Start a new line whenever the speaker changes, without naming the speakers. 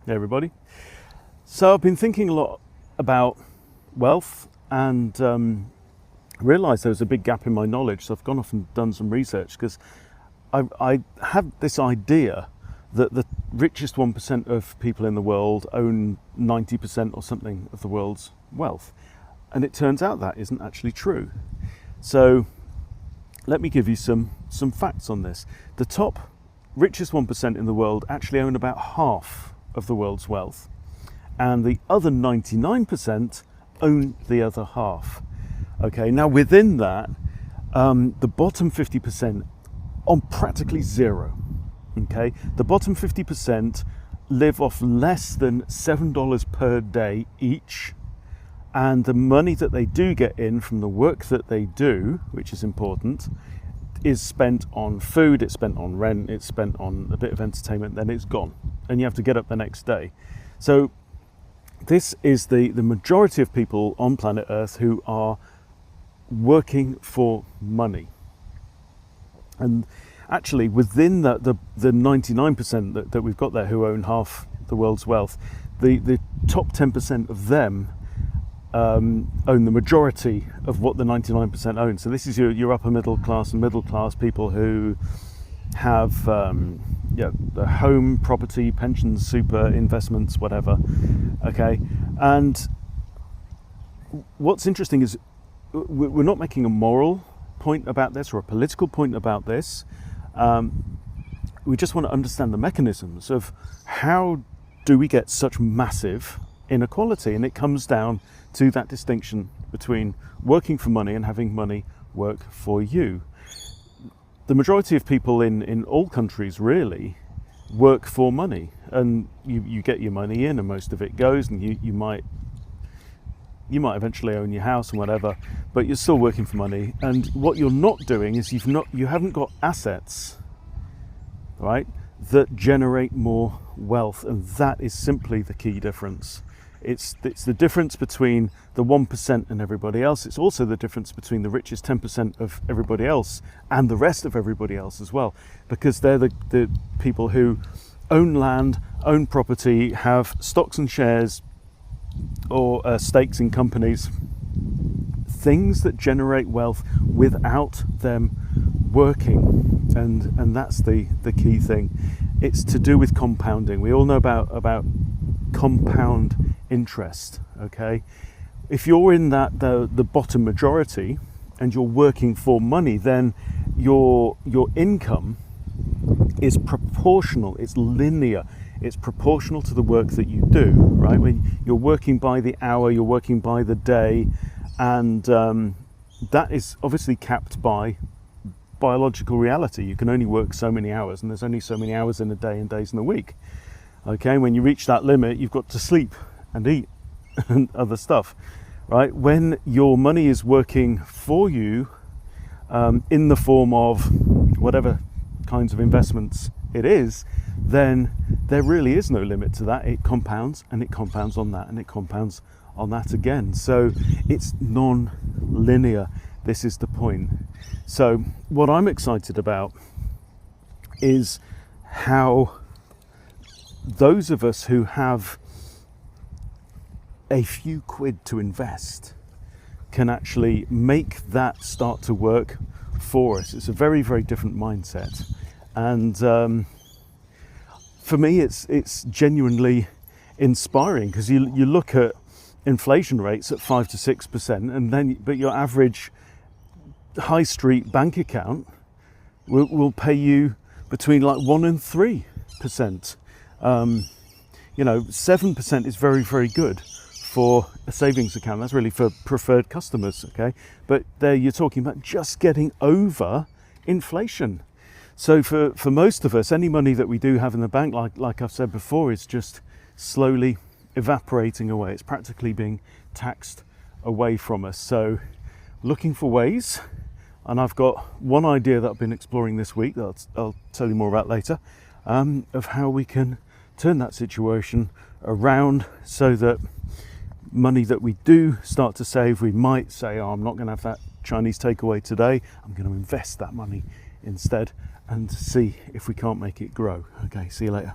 Hey everybody. So I've been thinking a lot about wealth and realised there was a big gap in my knowledge. So I've gone off and done some research because I have this idea that the richest 1% of people in the world own 90% or something of the world's wealth. And it turns out that isn't actually true. So let me give you some facts on this. The top richest 1% in the world actually own about half of the world's wealth, and the other 99% own the other half. Okay, now within that, the bottom 50% on practically zero. Okay, the bottom 50% live off less than $7 per day each, and the money that they do get in from the work that they do, which is important, is spent on food, it's spent on rent, it's spent on a bit of entertainment, then it's gone. And you have to get up the next day. So this is the majority of people on planet Earth who are working for money. And actually within the 99% that we've got there who own half the world's wealth, the top 10% of them own the majority of what the 99% own. So this is your upper middle class and middle class people who have the home, property, pensions, super, investments, whatever. Okay, and what's interesting is we're not making a moral point about this or a political point about this. We just want to understand the mechanisms of how do we get such massive inequality, and it comes down to that distinction between working for money and having money work for you. The majority of people in all countries really work for money, and you get your money in and most of it goes, and you might eventually own your house and whatever, but you're still working for money. And what you're not doing is you haven't got assets, right, that generate more wealth, and that is simply the key difference. It's the difference between the 1% and everybody else. It's also the difference between the richest 10% of everybody else and the rest of everybody else as well, because they're the people who own land, own property, have stocks and shares or stakes in companies, things that generate wealth without them working. And that's the key thing. It's to do with compounding. We all know about compound interest. Okay, if you're in the bottom majority and you're working for money, then your income is proportional, it's linear, it's proportional to the work that you do, right? When you're working by the hour, you're working by the day, and that is obviously capped by biological reality. You can only work so many hours, and there's only so many hours in a day and days in a week. Okay, when you reach that limit, you've got to sleep and eat and other stuff, right? When your money is working for you in the form of whatever kinds of investments it is, then there really is no limit to that. It compounds and it compounds on that and it compounds on that again. So it's non-linear. This is the point. So what I'm excited about is how those of us who have a few quid to invest can actually make that start to work for us. It's a very, very different mindset. And for me, it's genuinely inspiring, because you look at inflation rates at 5 to 6%, but your average high street bank account will pay you between like 1 and 3%. 7% is very, very good for a savings account. That's really for preferred customers, okay? But there you're talking about just getting over inflation. So for most of us, any money that we do have in the bank, like I've said before, is just slowly evaporating away. It's practically being taxed away from us. So looking for ways, and I've got one idea that I've been exploring this week that I'll tell you more about later, of how we can turn that situation around so that money that we do start to save, we might say, oh, I'm not going to have that Chinese takeaway today, I'm going to invest that money instead and see if we can't make it grow. Okay, see you later.